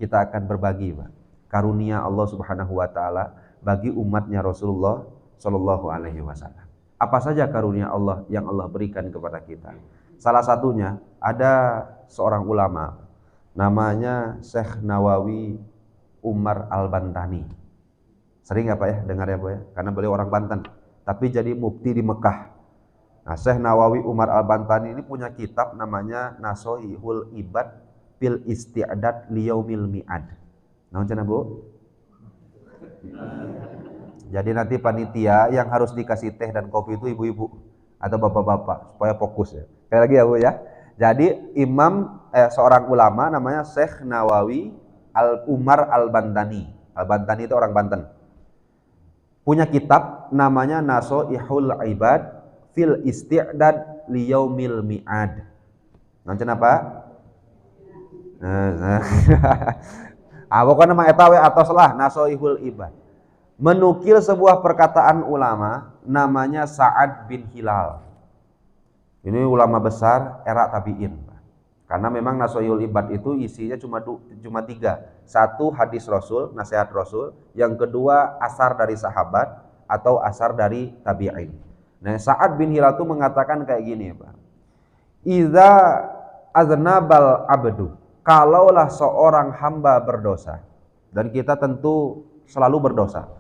kita akan berbagi, Pak, karunia Allah Subhanahu wa taala bagi umatnya Rasulullah Shallallahu alaihi wasallam. Apa saja karunia Allah yang Allah berikan kepada kita? Salah satunya ada seorang ulama namanya Syekh Nawawi Umar Al-Bantani. Sering apa ya dengar ya, Pak ya? Karena beliau orang Banten, tapi jadi mufti di Mekah. Nah, Syekh Nawawi Umar Al-Bantani ini punya kitab namanya Nasoihul Ibad fil Isti'dad Liyaumil Mi'ad. Nah, macam Bu? Jadi nanti panitia yang harus dikasih teh dan kopi itu ibu-ibu atau bapak-bapak supaya fokus ya. Sekali lagi ya Bu ya. Jadi seorang ulama namanya Syekh Nawawi Umar Al-Bantani. Al-Bantani itu orang Banten. Punya kitab namanya Nasoihul Ibad fil Isti'dad Liyaumil Mi'ad. Nah, kenapa? Pokoknya nama eta we atos lah Nasoihul Ibad. Menukil sebuah perkataan ulama namanya Sa'ad bin Hilal. Ini ulama besar era tabi'in. Karena memang Nasoihul Ibad itu isinya cuma 3. Satu hadis Rasul, nasihat Rasul. Yang kedua asar dari sahabat atau asar dari tabi'in. Nah, Sa'ad bin Hilal itu mengatakan kayak gini, Pak. Idza aznabal abdu, kalaulah seorang hamba berdosa, dan kita tentu selalu berdosa.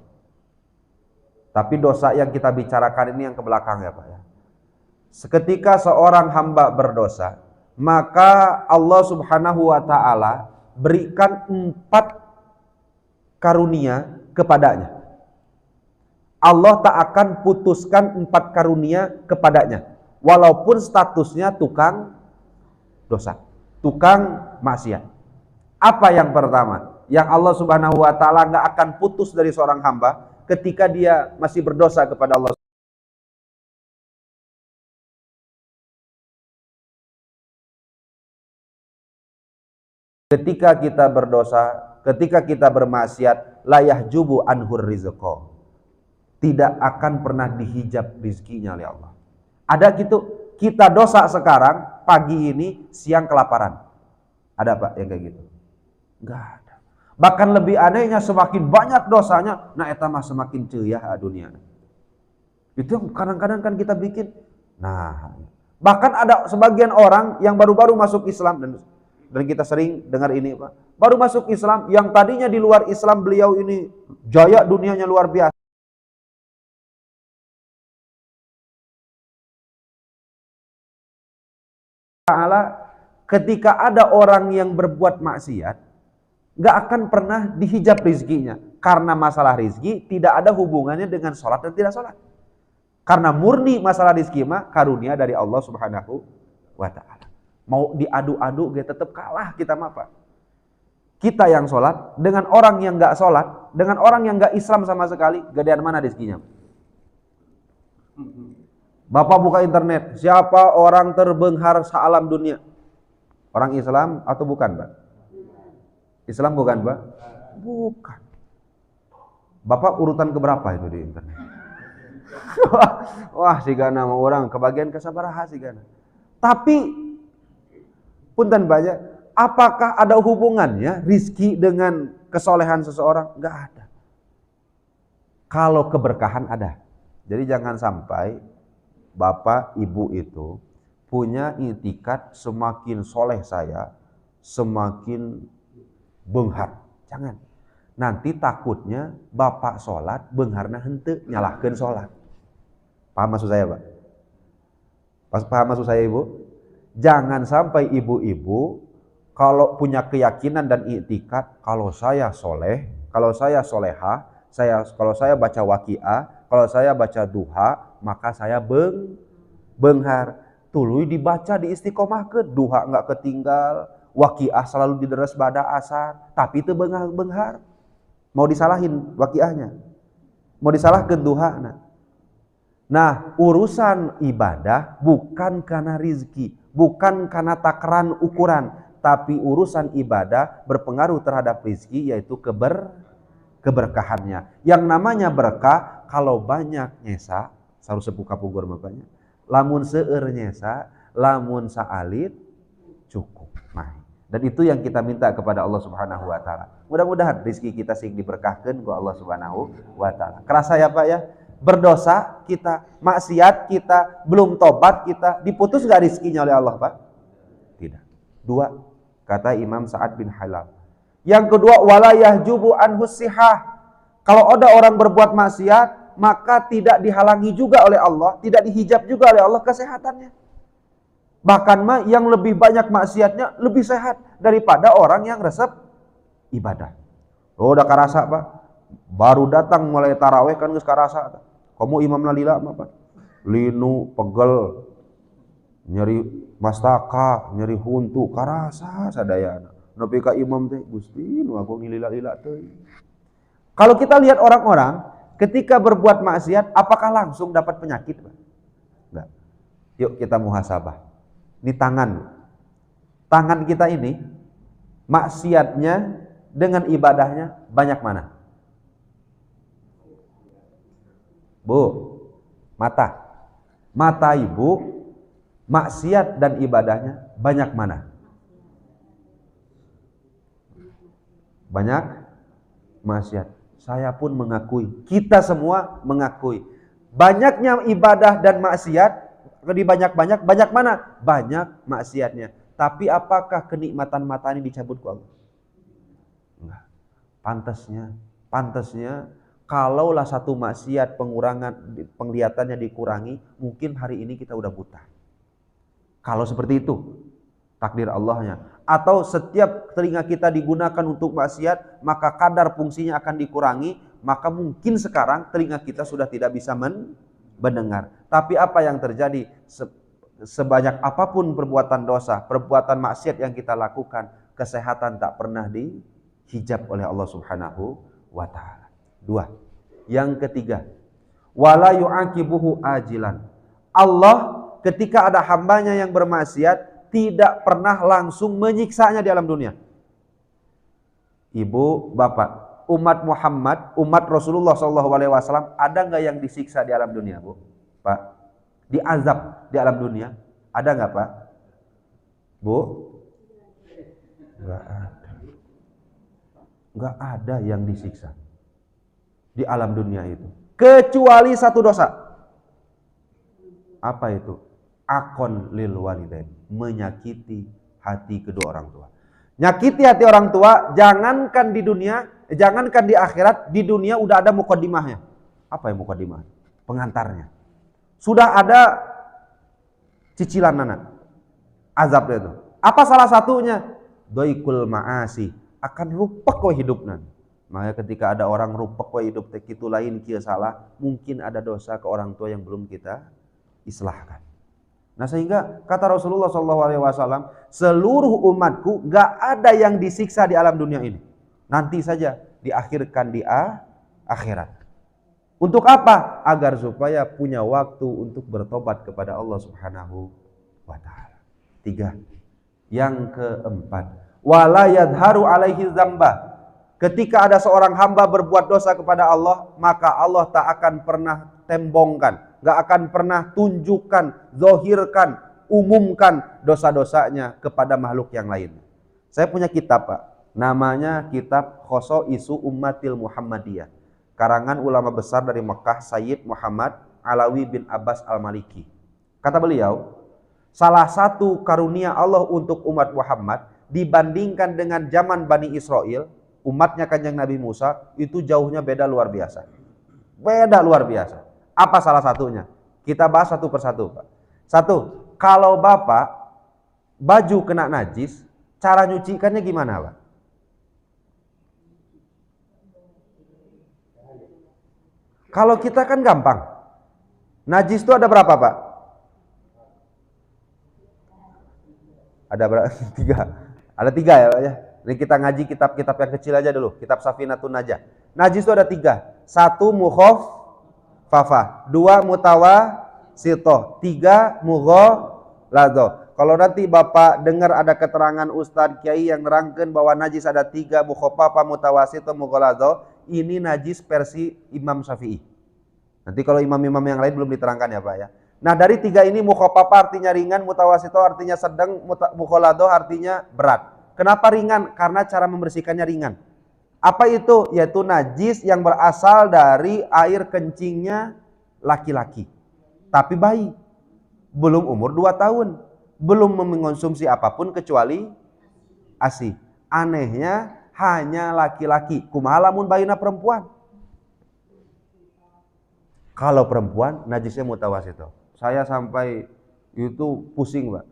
Tapi dosa yang kita bicarakan ini yang ke belakang ya, Pak ya. Seketika seorang hamba berdosa, maka Allah Subhanahu wa taala berikan 4 karunia kepadanya. Allah tak akan putuskan 4 karunia kepadanya, walaupun statusnya tukang dosa, tukang maksiat. Apa yang pertama? Yang Allah Subhanahu wa taala nggak akan putus dari seorang hamba ketika dia masih berdosa kepada Allah. Ketika kita berdosa, ketika kita bermaksiat, la yahjubu anhur rizqa. Tidak akan pernah dihijab rizkinya oleh Allah. Ada gitu, kita dosa sekarang, pagi ini, siang kelaparan. Ada Pak yang kayak gitu? Enggak ada. Bahkan lebih anehnya, semakin banyak dosanya, nah eta mah semakin ceuyak dunia. Itu yang kadang-kadang kan kita bikin. Nah, bahkan ada sebagian orang yang baru-baru masuk Islam, dan kita sering dengar ini Pak. Baru masuk Islam, yang tadinya di luar Islam beliau ini jaya dunianya luar biasa. Ketika ada orang yang berbuat maksiat, gak akan pernah dihijab rizkinya. Karena masalah rizki tidak ada hubungannya dengan sholat dan tidak sholat. Karena murni masalah rizki mah karunia dari Allah Subhanahu wa ta'ala. Mau diadu-adu dia tetap kalah kita mah Pak. Kita yang sholat dengan orang yang gak sholat, dengan orang yang gak Islam sama sekali, gedean mana rizkinya? Bapak buka internet, siapa orang terbenghar sealam dunia? Orang Islam atau bukan, Pak? Islam bukan, Pak? Bukan. Bapak urutan keberapa itu di internet? Wah, sigana nama orang kebagian kesabaraha sigana. Tapi punten banyak, apakah ada hubungannya rizki dengan kesolehan seseorang? Enggak ada. Kalau keberkahan ada. Jadi jangan sampai Bapak, Ibu itu punya itikat semakin soleh saya, semakin benghar. Jangan. Nanti takutnya Bapak sholat, bengharna henteu, nyalahkeun sholat. Paham maksud saya, Pak? Paham maksud saya, Ibu? Jangan sampai ibu-ibu kalau punya keyakinan dan itikat, kalau saya soleh, kalau saya soleha, kalau saya baca waqiah, kalau saya baca duha, maka saya benghar. Tuluy dibaca di istiqomahkeun, duha enggak ketinggal, waqiah selalu dideres pada asar, tapi itu benghar. Mau disalahin waqiahnya, mau disalahkeun duhana. Nah, urusan ibadah bukan karena rizki, bukan karena takaran ukuran, tapi urusan ibadah berpengaruh terhadap rizki, yaitu keberkahannya. Yang namanya berkah, kalau banyak nyesa, harus sepuh kapugur makanya. Lamun seueur nyesa, lamun saalit cukup. Nah, Dan itu yang kita minta kepada Allah Subhanahu wa taala. Mudah-mudahan rezeki kita sing diberkahkan ku Allah Subhanahu wa taala. Kerasa ya Pak ya? Berdosa kita, maksiat kita, belum tobat kita, diputus enggak rezekinya oleh Allah, Pak? Tidak. Dua, kata Imam Sa'ad bin Hilal. Yang kedua, wala yahjubu anhu sihah. Kalau ada orang berbuat maksiat, maka tidak dihalangi juga oleh Allah, tidak dihijab juga oleh Allah kesehatannya. Bahkan mah yang lebih banyak maksiatnya lebih sehat daripada orang yang resep ibadah. Oh, udah karasa, Pak. Baru datang mulai taraweh kan geus karasa. Kamu imam nalila apa? Linu, pegel, nyeri mastaka, nyeri huntu, karasa sadayana. Nepi ka imam teh, Gusti nu aku ngilila-lila teh. Kalau kita lihat orang-orang ketika berbuat maksiat, apakah langsung dapat penyakit, Pak? Enggak. Yuk kita muhasabah. Ini tangan. Tangan kita ini maksiatnya dengan ibadahnya banyak mana? Bu, mata. Mata ibu, maksiat dan ibadahnya banyak mana? Banyak maksiat. Saya pun mengakui, kita semua mengakui. Banyaknya ibadah dan maksiat, di banyak-banyak, banyak mana? Banyak maksiatnya. Tapi apakah kenikmatan mata ini dicabut ku Allah? Enggak. Pantasnya kalaulah satu maksiat penglihatannya dikurangi, mungkin hari ini kita udah buta. Kalau seperti itu takdir Allahnya. Atau setiap telinga kita digunakan untuk maksiat, maka kadar fungsinya akan dikurangi, maka mungkin sekarang telinga kita sudah tidak bisa mendengar. Tapi apa yang terjadi? Sebanyak apapun perbuatan dosa, perbuatan maksiat yang kita lakukan, kesehatan tak pernah dihijab oleh Allah Subhanahu wa ta'ala. Dua. Yang ketiga, wala yu'aqibuhu ajilan. Allah ketika ada hambanya yang bermaksiat, tidak pernah langsung menyiksanya di alam dunia. Ibu, bapak, umat Muhammad, umat Rasulullah SAW, ada nggak yang disiksa di alam dunia, Bu? Pak, diazab di alam dunia, ada nggak, Pak? Bu? Nggak ada. Nggak ada yang disiksa di alam dunia itu, kecuali satu dosa. Apa itu? Akon lil walidain, menyakiti hati kedua orang tua. Nyakiti hati orang tua, jangankan di dunia, jangankan di akhirat, di dunia udah ada mukaddimahnya. Apa yang mukaddimah? Pengantarnya. Sudah ada cicilan anak. Azabnya itu. Apa salah satunya? Doikul ma'asi, akan rupak we hidupna. Makanya ketika ada orang rupak we hidup teh kitu lain kieu salah, mungkin ada dosa ke orang tua yang belum kita islahkan. Nah sehingga kata Rasulullah SAW, seluruh umatku gak ada yang disiksa di alam dunia ini. Nanti saja diakhirkan di akhirat. Untuk apa? Agar supaya punya waktu untuk bertobat kepada Allah Subhanahu wa ta'ala. Tiga. Yang keempat, wala yadharu alaihi dzamba. Ketika ada seorang hamba berbuat dosa kepada Allah, maka Allah tak akan pernah tembongkan, gak akan pernah tunjukkan, zohirkan, umumkan dosa-dosanya kepada makhluk yang lain. Saya punya kitab, Pak, namanya kitab Khosoisu Ummatil Muhammadiyah, karangan ulama besar dari Mekah, Sayyid Muhammad Alawi bin Abbas Al-Maliki. Kata beliau, salah satu karunia Allah untuk umat Muhammad dibandingkan dengan zaman Bani Israel, umatnya Kanjeng Nabi Musa, itu jauhnya beda luar biasa. Beda luar biasa. Apa salah satunya? Kita bahas satu persatu, Pak. Satu, kalau Bapak baju kena najis, cara nyucikannya gimana, Pak? Kalau kita kan gampang. Najis itu ada berapa, Pak? Ada berapa? Tiga. Ada tiga ya, Pak ya. Ini kita ngaji kitab-kitab yang kecil aja dulu. Kitab Safinatun Najah. Najis itu ada tiga. Satu mukhafafah, dua mutawasithah, tiga mughaladzah. Kalau nanti Bapak dengar ada keterangan Ustadz Kiai yang nerangkan bahwa najis ada tiga, mukhafafah, mutawasithah, mughaladzah, ini najis versi Imam Syafi'i. Nanti kalau imam-imam yang lain belum diterangkan ya Pak ya. Nah dari tiga ini, mukhafafah artinya ringan, mutawasithah artinya sedang, mughaladzah artinya berat. Kenapa ringan? Karena cara membersihkannya ringan. Apa itu? Yaitu najis yang berasal dari air kencingnya laki-laki. Tapi bayi. Belum umur 2 tahun. Belum mengonsumsi apapun kecuali ASI. Anehnya hanya laki-laki. Kumaha lamun bayina perempuan? Kalau perempuan najisnya mutawasito. Saya sampai itu pusing, Pak.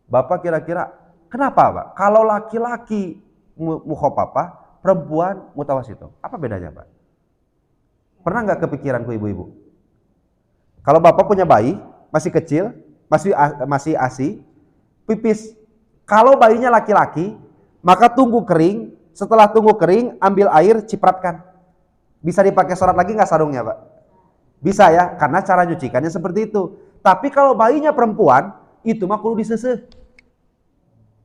Bapak kira-kira kenapa, Pak? Kalau laki-laki mukhafafah, perempuan mutawasito. Apa bedanya, Pak? Pernah nggak kepikiran ku ibu-ibu? Kalau Bapak punya bayi, masih kecil, masih ASI, pipis. Kalau bayinya laki-laki, maka tunggu kering. Setelah tunggu kering, ambil air, cipratkan. Bisa dipakai sholat lagi nggak sarungnya, Pak? Bisa ya, karena cara nyucikannya seperti itu. Tapi kalau bayinya perempuan, itu mah kudu diseseh.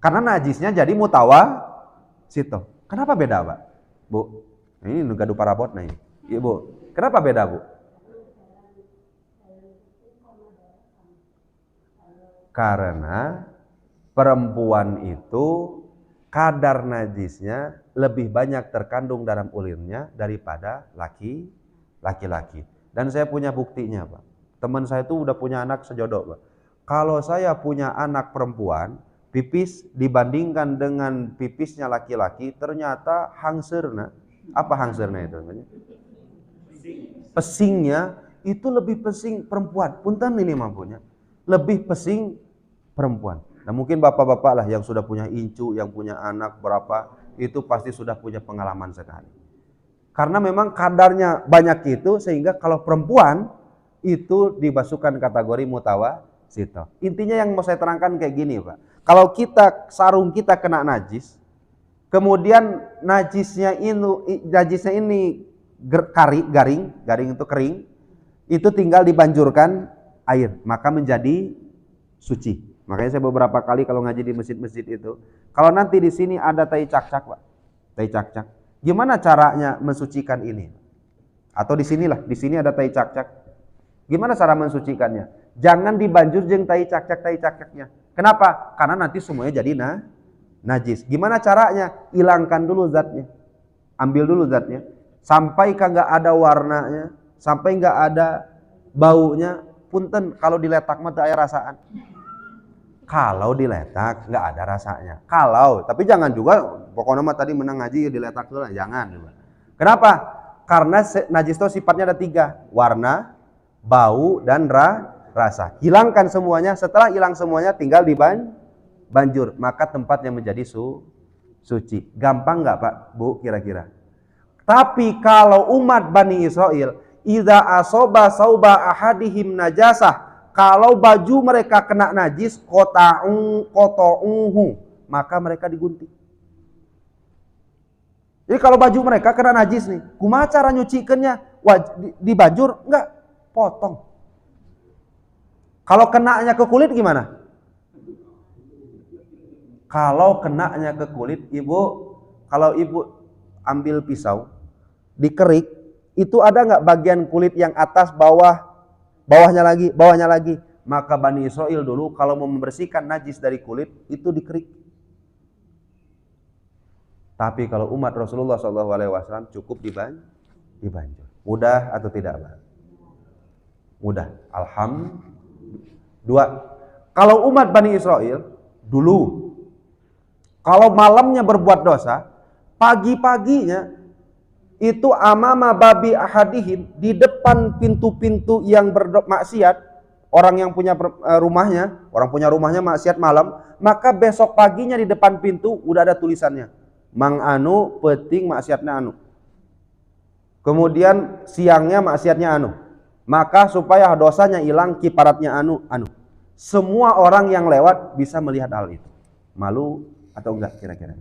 Karena najisnya jadi mutawasito. Kenapa beda, Pak? Bu, ini gaduh parabot nih. Ibu, kenapa beda, Bu? Karena perempuan itu kadar najisnya lebih banyak terkandung dalam ulirnya daripada laki-laki. Dan saya punya buktinya, Pak. Teman saya itu udah punya anak sejodoh, Pak. Kalau saya punya anak perempuan, pipis dibandingkan dengan pipisnya laki-laki, ternyata hangserna. Apa hangserna itu namanya? Pesingnya itu lebih pesing perempuan. Punten ini mampunya. Lebih pesing perempuan. Nah mungkin bapak-bapak lah yang sudah punya incu, yang punya anak berapa, itu pasti sudah punya pengalaman sekali. Karena memang kadarnya banyak itu, sehingga kalau perempuan itu dimasukkan kategori mutawasito. Intinya yang mau saya terangkan kayak gini, Pak. Kalau sarung kita kena najis, kemudian najisnya ini garing itu kering, itu tinggal dibanjurkan air, maka menjadi suci. Makanya saya beberapa kali kalau ngaji di masjid-masjid itu, kalau nanti di sini ada tai cak-cak, Pak. Tai cak-cak. Gimana caranya mensucikan ini? Atau di sini ada tai cak-cak. Gimana cara mensucikannya? Jangan dibanjur jeung tai cak-caknya. Kenapa? Karena nanti semuanya jadi najis. Gimana caranya? Hilangkan dulu zatnya. Ambil dulu zatnya. Sampai kagak ada warnanya, sampai nggak ada baunya. Punten kalau diletak mah teu aya rasaan. Kalau diletak nggak ada rasanya. Tapi jangan juga pokoknya mah tadi menang ngaji ya diletak dulu lah, jangan. Kenapa? Karena najis itu sifatnya ada 3, warna, bau, dan rasa. Hilangkan semuanya. Setelah hilang semuanya tinggal dibanjur, maka tempatnya menjadi suci. Gampang nggak, Pak, Bu, kira-kira? Tapi kalau umat Bani Israel, idza asoba sauba ahadihim najasah, kalau baju mereka kena najis, qota'uhu, maka mereka digunting. Jadi kalau baju mereka kena najis nih, kumaha cara nyucikannya? Dibanjur? Enggak, potong. Kalau kenanya ke kulit gimana? Kalau kenanya ke kulit, kalau ibu ambil pisau, dikerik, itu ada nggak bagian kulit yang atas, bawahnya lagi, maka Bani Israel dulu kalau mau membersihkan najis dari kulit itu dikerik. Tapi kalau umat Rasulullah SAW cukup dibanjur. Mudah atau tidak, Pak? Mudah. Alhamdulillah. Kalau umat Bani Israel dulu, kalau malamnya berbuat dosa, pagi-paginya itu amama babi ahadihim, di depan pintu-pintu yang bermaksiat, orang yang punya rumahnya maksiat malam, maka besok paginya di depan pintu udah ada tulisannya, Mang anu peting maksiatnya anu. Kemudian siangnya maksiatnya anu. Maka supaya dosanya hilang, kiparatnya anu. Semua orang yang lewat bisa melihat hal itu. Malu atau enggak kira-kira?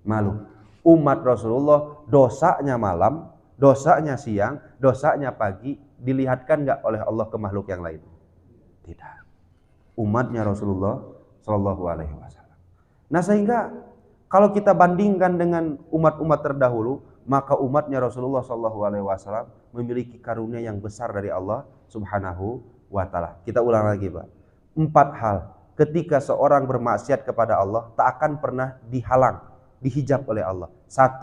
Malu. Umat Rasulullah dosanya malam, dosanya siang, dosanya pagi dilihatkan nggak oleh Allah ke makhluk yang lain? Tidak. Umatnya Rasulullah Shallallahu Alaihi Wasallam. Nah sehingga kalau kita bandingkan dengan umat-umat terdahulu, maka umatnya Rasulullah Shallallahu Alaihi Wasallam memiliki karunia yang besar dari Allah Subhanahu Wa Taala. Kita ulang lagi, Pak. 4 hal. ketika seorang bermaksiat kepada Allah tak akan pernah dihalang, dihijab oleh Allah. 1,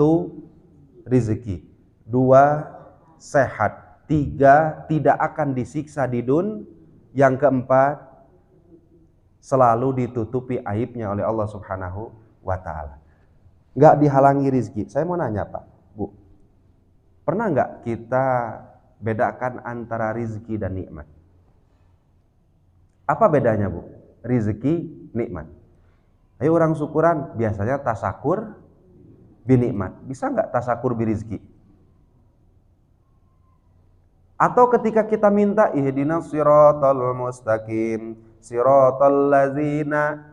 rizki. 2, sehat. 3, tidak akan disiksa di dunia. Yang keempat, selalu ditutupi aibnya oleh Allah Subhanahu wa ta'ala. Nggak dihalangi rizki. Saya mau nanya Pak, Bu, pernah nggak kita bedakan antara rizki dan nikmat? Apa bedanya Bu? Rizki, nikmat. Ayo orang syukuran biasanya tasakur binikmat. Bisa nggak tasakur birizki? Atau ketika kita minta ihdinas siratal mustaqim, siratal ladzina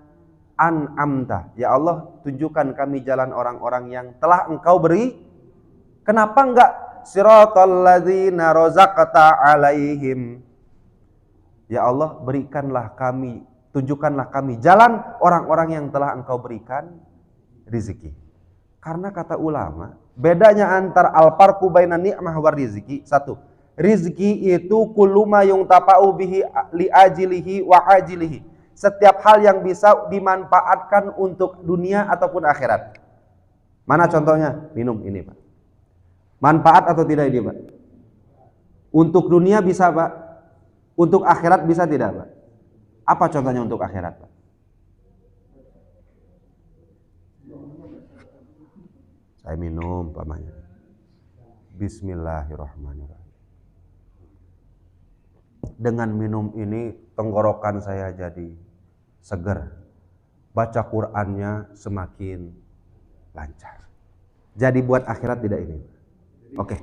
an'amta. Ya Allah, tunjukkan kami jalan orang-orang yang telah Engkau beri. Kenapa enggak siratal ladzina razaqta alaihim? Ya Allah, berikanlah kami, tunjukkanlah kami jalan orang-orang yang telah Engkau berikan rizki. Karena kata ulama, bedanya antara al-farqu bainan ni'mah war rizki. 1, rizki itu kullu ma yuntafa'u bihi li ajilihi wa ajilihi. Setiap hal yang bisa dimanfaatkan untuk dunia ataupun akhirat. Mana contohnya? Minum ini Pak. Manfaat atau tidak ini Pak? Untuk dunia bisa Pak. Untuk akhirat bisa tidak Pak? Apa contohnya untuk akhirat Pak? Saya minum pamannya. Bismillahirrahmanirrahim. Dengan minum ini tenggorokan saya jadi seger. Baca Qur'annya semakin lancar. Jadi buat akhirat tidak ini. Oke,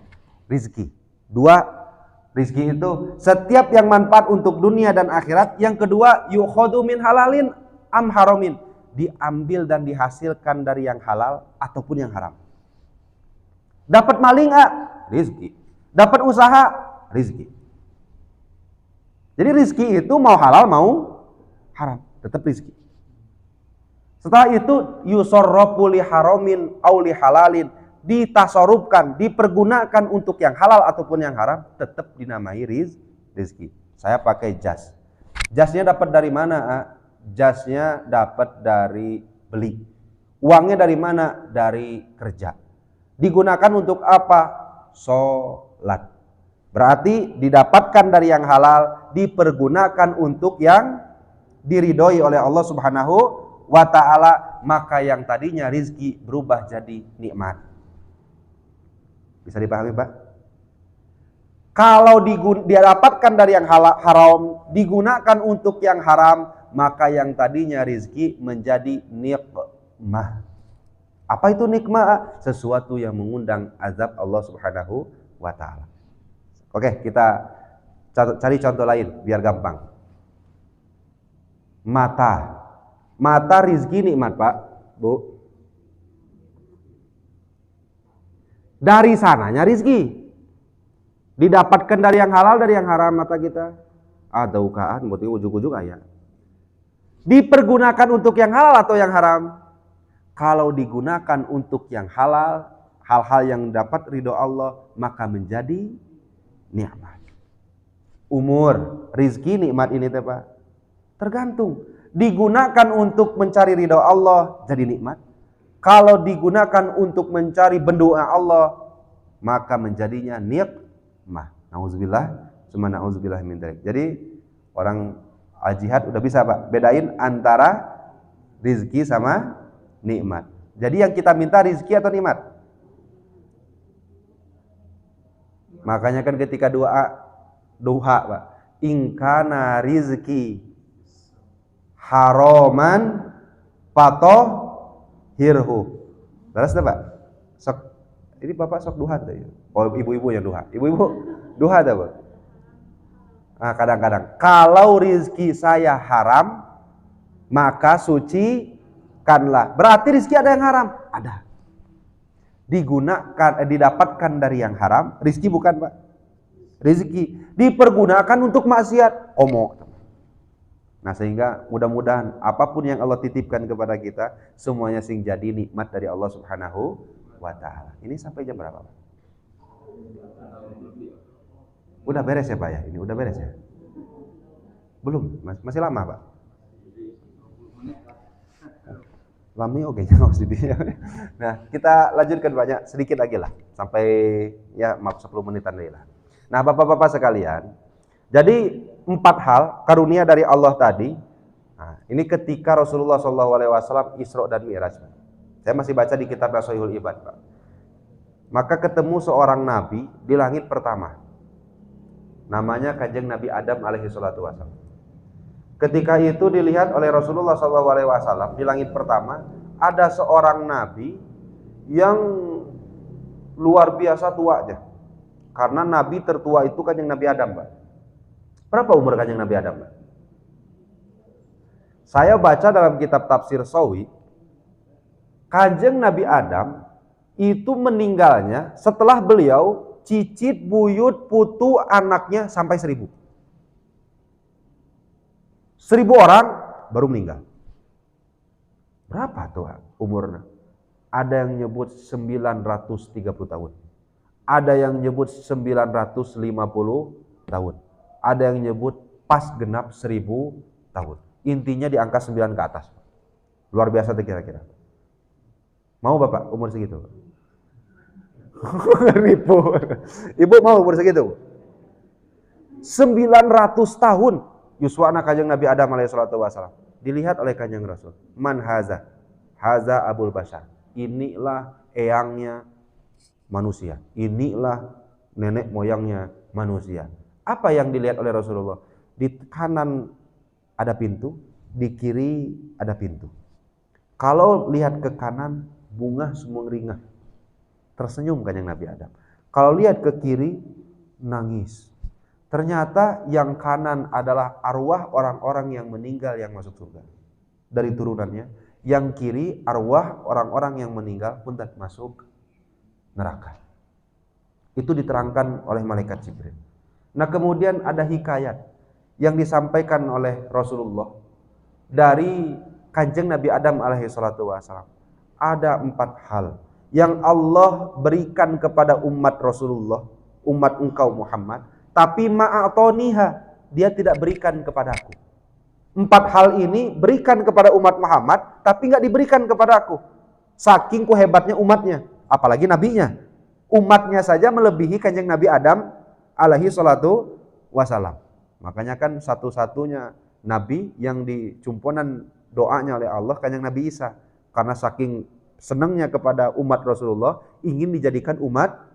rizki. 2, rizki itu setiap yang manfaat untuk dunia dan akhirat. Yang kedua, yukhadu min halalin am haramin. Diambil dan dihasilkan dari yang halal ataupun yang haram. Dapat maling rizki. Dapat usaha, rizki. Jadi rizki itu mau halal mau haram, tetap rizki. Setelah itu yusorrofu li haramin au li halalin, ditasorubkan, dipergunakan untuk yang halal ataupun yang haram, tetap dinamai rizki. Saya pakai jas. Jasnya dapat dari mana? Jasnya dapat dari beli. Uangnya dari mana? Dari kerja. Digunakan untuk apa? Sholat. Berarti didapatkan dari yang halal, dipergunakan untuk yang diridhoi oleh Allah Subhanahu wa ta'ala, maka yang tadinya rizki berubah jadi nikmat. Bisa dipahami Pak? Kalau didapatkan dari yang haram, digunakan untuk yang haram, maka yang tadinya rizki menjadi nikmah. Apa itu nikmah? Sesuatu yang mengundang azab Allah Subhanahu wa ta'ala. Oke, kita cari contoh lain biar gampang. Mata rizki nikmat Pak, Bu. Dari sananya rizki. Didapatkan dari yang halal, dari yang haram mata kita. Ada ukaan, berarti ujung-ujung ayat. Dipergunakan untuk yang halal atau yang haram? Kalau digunakan untuk yang halal, hal-hal yang dapat ridho Allah, maka menjadi nikmat. Umur, rizki nikmat ini teh Pak. Tergantung. Digunakan untuk mencari ridho Allah jadi nikmat. Kalau digunakan untuk mencari bendua Allah, maka menjadinya nikmah. Nauzubillah, summa nauzubillah min dzalik. Jadi orang al-jihad udah bisa Pak bedain antara rizki sama nikmat. Jadi yang kita minta rizki atau nikmat? Makanya kan ketika duha Pak, ingkana rizki haroman patohirhu. Terus Pak, sok ini Bapak sok duha tuh ya. Oh ibu-ibu yang duha. Ibu-ibu duha tuh Pak. Nah, kadang-kadang kalau rizki saya haram, maka sucikanlah. Berarti rizki ada yang haram? Ada. Didapatkan dari yang haram, rizki bukan Pak? Rizki dipergunakan untuk maksiat, komo. Nah sehingga mudah-mudahan apapun yang Allah titipkan kepada kita, semuanya sing jadi nikmat dari Allah Subhanahu wa ta'ala. Ini sampai jam berapa Pak? Udah beres ya Pak ya? Ini udah beres ya? Belum? Masih lama Pak? Lami oke jangan sedih. Nah, kita lanjutkan banyak sedikit lagi lah sampai ya maaf 10 menitan lagi lah. Nah, Bapak-bapak sekalian, jadi 4 hal karunia dari Allah tadi. Nah, ini ketika Rasulullah SAW Isra dan Mi'raj. Saya masih baca di kitab Sahihul Ibad, Pak. Maka ketemu seorang nabi di langit pertama. Namanya Kanjeng Nabi Adam alaihi salatu wasallam. Ketika itu dilihat oleh Rasulullah SAW di langit pertama, ada seorang nabi yang luar biasa tuanya. Karena nabi tertua itu Kanjeng Nabi Adam, Pak. Berapa umur Kanjeng Nabi Adam, Pak? Saya baca dalam kitab tafsir Sawi, Kanjeng Nabi Adam itu meninggalnya setelah beliau cicit, buyut, putu, anaknya sampai 1000. 1000 orang baru meninggal. Berapa tuh umurnya? Ada yang nyebut 930 tahun. Ada yang nyebut 950 tahun. Ada yang nyebut pas genap 1000 tahun. Intinya di angka 9 ke atas. Luar biasa tuh kira-kira. Mau Bapak umur segitu? Ibu mau umur segitu? 900 tahun. Yuswana Kanjeng Nabi Adam alaihissalatu wassalam. Dilihat oleh Kanjeng Rasul. Man haza? Haza Abul Bashar. Inilah eyangnya manusia. Inilah nenek moyangnya manusia. Apa yang dilihat oleh Rasulullah? Di kanan ada pintu, di kiri ada pintu. Kalau lihat ke kanan, bunga sumringah. Tersenyum Kanjeng Nabi Adam. Kalau lihat ke kiri, nangis. Ternyata yang kanan adalah arwah orang-orang yang meninggal yang masuk surga dari turunannya. Yang kiri arwah orang-orang yang meninggal pun tak masuk neraka. Itu diterangkan oleh malaikat Jibril. Nah, kemudian ada hikayat yang disampaikan oleh Rasulullah dari Kanjeng Nabi Adam alaihi salatu wasallam. Ada 4 hal yang Allah berikan kepada umat Rasulullah, umat engkau Muhammad, tapi ma'atoniha, dia tidak berikan kepadaku. 4 hal ini berikan kepada umat Muhammad, tapi nggak diberikan kepadaku. Saking hebatnya umatnya, apalagi nabinya. Umatnya saja melebihi Kanjeng Nabi Adam alaihi salatu wasalam. Makanya kan satu-satunya nabi yang dicumponan doanya oleh Allah Kanjeng Nabi Isa. Karena saking senangnya kepada umat Rasulullah, ingin dijadikan umat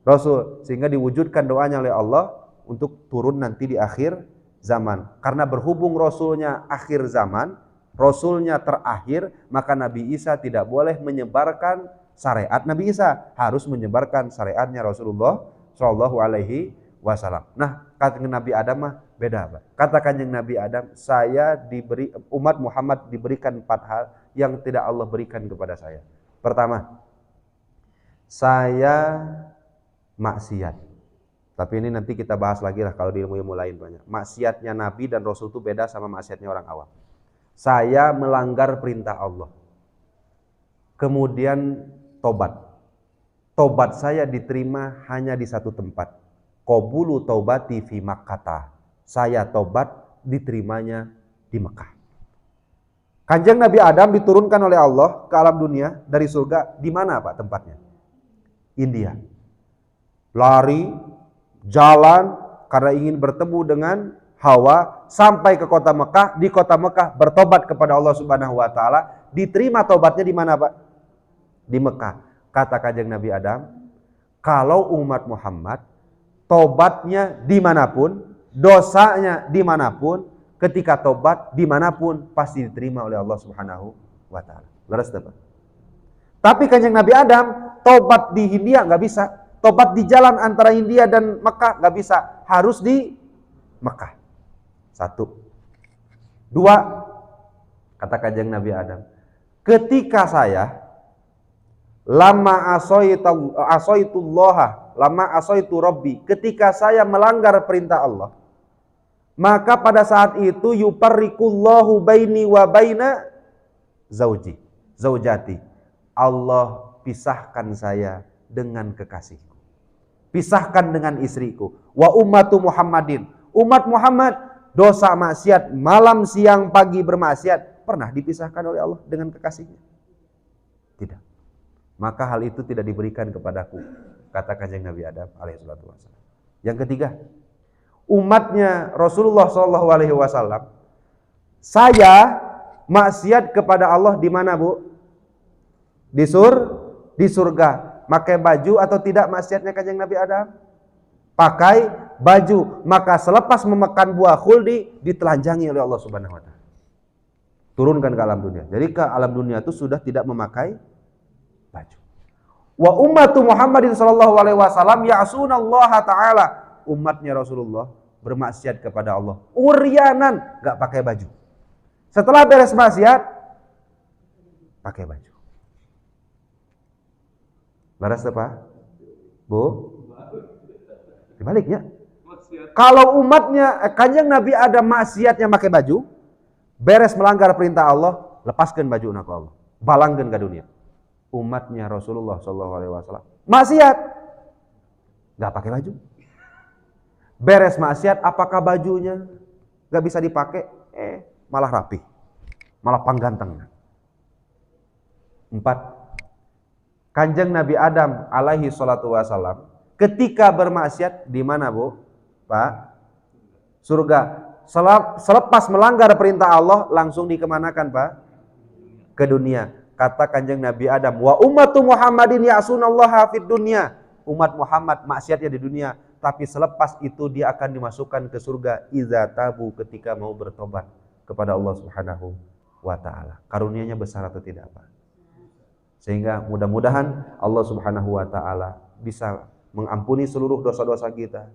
Rasul, sehingga diwujudkan doanya oleh Allah untuk turun nanti di akhir zaman. Karena berhubung Rasulnya akhir zaman, Rasulnya terakhir, maka Nabi Isa tidak boleh menyebarkan syariat Nabi Isa, harus menyebarkan syariatnya Rasulullah Shallallahu Alaihi Wasallam. Nah, kata Nabi Adam mah beda, Pak. Kata Kanjeng Nabi Adam, saya diberi, umat Muhammad diberikan 4 hal yang tidak Allah berikan kepada saya. Pertama, saya maksiat. Tapi ini nanti kita bahas lagi lah kalau di ilmu-ilmu lain banyak. Maksiatnya Nabi dan Rasul itu beda sama maksiatnya orang awam. Saya melanggar perintah Allah. Kemudian tobat. Tobat saya diterima hanya di satu tempat. Qabulu taubati fi Makkah. Saya tobat diterimanya di Mekah. Kanjeng Nabi Adam diturunkan oleh Allah ke alam dunia dari surga. Di mana Pak tempatnya? India. Lari, jalan karena ingin bertemu dengan Hawa sampai ke kota Mekah. Di kota Mekah bertobat kepada Allah Subhanahu wa taala. Diterima tobatnya di mana, Pak? Di Mekah. Kata Kanjeng Nabi Adam, kalau umat Muhammad tobatnya dimanapun, dosanya dimanapun, ketika tobat dimanapun pasti diterima oleh Allah Subhanahu wa taala. Leres Pak? Tapi Kanjeng Nabi Adam tobat di India nggak bisa. Tobat di jalan antara India dan Mekah nggak bisa, harus di Mekah. 1. 2, kata Kanjeng Nabi Adam, ketika saya lama asoitullaha, lama asoitu Rabbi, ketika saya melanggar perintah Allah, maka pada saat itu yuparrikullahu baini wa baina zaujati. Allah pisahkan saya dengan kekasihku. Pisahkan dengan istriku. Wa ummatu Muhammadin. Umat Muhammad dosa maksiat, malam siang pagi bermaksiat, pernah dipisahkan oleh Allah dengan kekasihnya. Tidak. Maka hal itu tidak diberikan kepadaku, kata Kanjeng Nabi Adam alaihissalatu wassalam. Yang ketiga, umatnya Rasulullah sallallahu alaihi wasallam, saya maksiat kepada Allah di mana, Bu? Di surga. Pakai baju atau tidak maksiatnya Kanjeng Nabi Adam? Pakai baju. Maka selepas memakan buah khuldi ditelanjangi oleh Allah Subhanahu wa taala. Turunkan ke alam dunia. Jadi ke alam dunia itu sudah tidak memakai baju. Wa ummatu Muhammadin sallallahu alaihi wasallam ya'sunallaha ta'ala. Umatnya Rasulullah bermaksiat kepada Allah. Uryanan, enggak pakai baju. Setelah beres maksiat pakai baju. Baras apa? Bu? Dibaliknya. Kalau umatnya Kanjeng Nabi Adam maksiatnya pakai baju, beres melanggar perintah Allah, lepaskan baju nak Allah, balangkan ke dunia. Umatnya Rasulullah sallallahu alaihi wasallam maksiat, enggak pakai baju. Beres maksiat, apakah bajunya enggak bisa dipakai? Malah rapi, malah pangganteng. 4. Kanjeng Nabi Adam alaihi salatu wasallam ketika bermaksiat di mana, Bu? Pak? Surga. Selepas melanggar perintah Allah langsung dikemanakan, Pak? Ke dunia. Kata Kanjeng Nabi Adam, wa ummatu Muhammadin ya'sunallaha fid dunya. Umat Muhammad maksiatnya di dunia, tapi selepas itu dia akan dimasukkan ke surga iza tabu, ketika mau bertobat kepada Allah Subhanahu wa taala. Karunia-Nya besar atau tidak, Pak? Sehingga mudah-mudahan Allah Subhanahu wa taala bisa mengampuni seluruh dosa-dosa kita.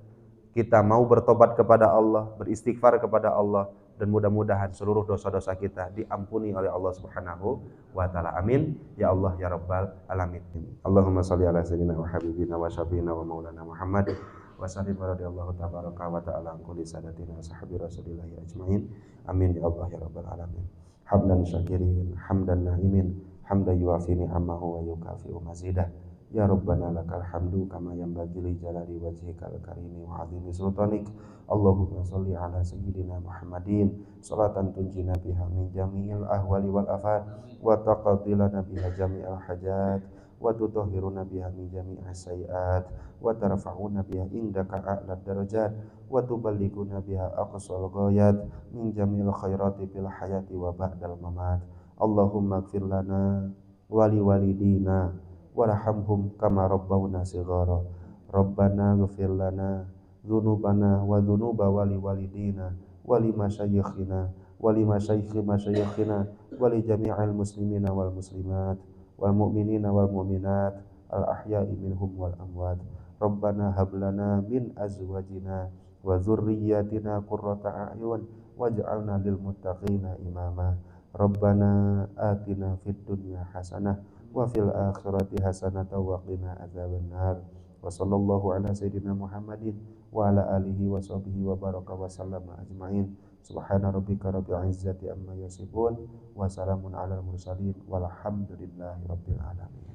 Kita mau bertobat kepada Allah, beristighfar kepada Allah, dan mudah-mudahan seluruh dosa-dosa kita diampuni oleh Allah Subhanahu wa taala. Amin ya Allah ya rabbal alamin. Allahumma shalli ala sayyidina wa habibina wa syafiina wa maulana Muhammad wa sallim radhiyallahu tabaraka wa ta'ala an kulli sadatina sahabi Rasulillah ajmain. Amin ya Allah ya rabbal alamin. Hamdan syakirin, hamdan na'imin, hamdan yuafi ni'amahu wa yukafi'u mazidah. Ya Rabbana lakal hamdu kama yanbaghi li jalali wajhikal karimi wa 'azimi sultanik. Allahumma shalli ala sayyidina Muhammadin salatan tunjina biha min jami'il ahwali wal afat wa taqdi lana biha jami'al hajat wa tutahhiruna biha min jami'is sayiat wa tarfa'una biha indaka a'lad darajat wa tuballighuna biha aqsal ghayat min jami'il khairati fil hayati wa ba'dal mamat. Allahumma ighfir lana wa li walidina warhamhum kama rabbawna shighara. Rabbana ighfir lana dzunubana wa dzunuba wali walidina wali masyayikhina wali masyayikhi masyayikhina wali jami'il muslimina wal muslimat wal mu'minina wal mu'minat al ahya'i minhum wal amwat. Rabbana hab lana min azwajina wa dzurriyyatina qurrata a'yun waj'alna lil muttaqina imama. Rabbana atina fid dunya hasanah wa fil akhirati hasanatan wa qina adzabannar. Wa sallallahu ala sayyidina Muhammadin wa ala alihi wa sahbihi wa baraka wa sallama ajmain. Subhana rabbika rabbil izzati amma yasifun wa salamun alal mursalin walhamdulillahi rabbil alamin.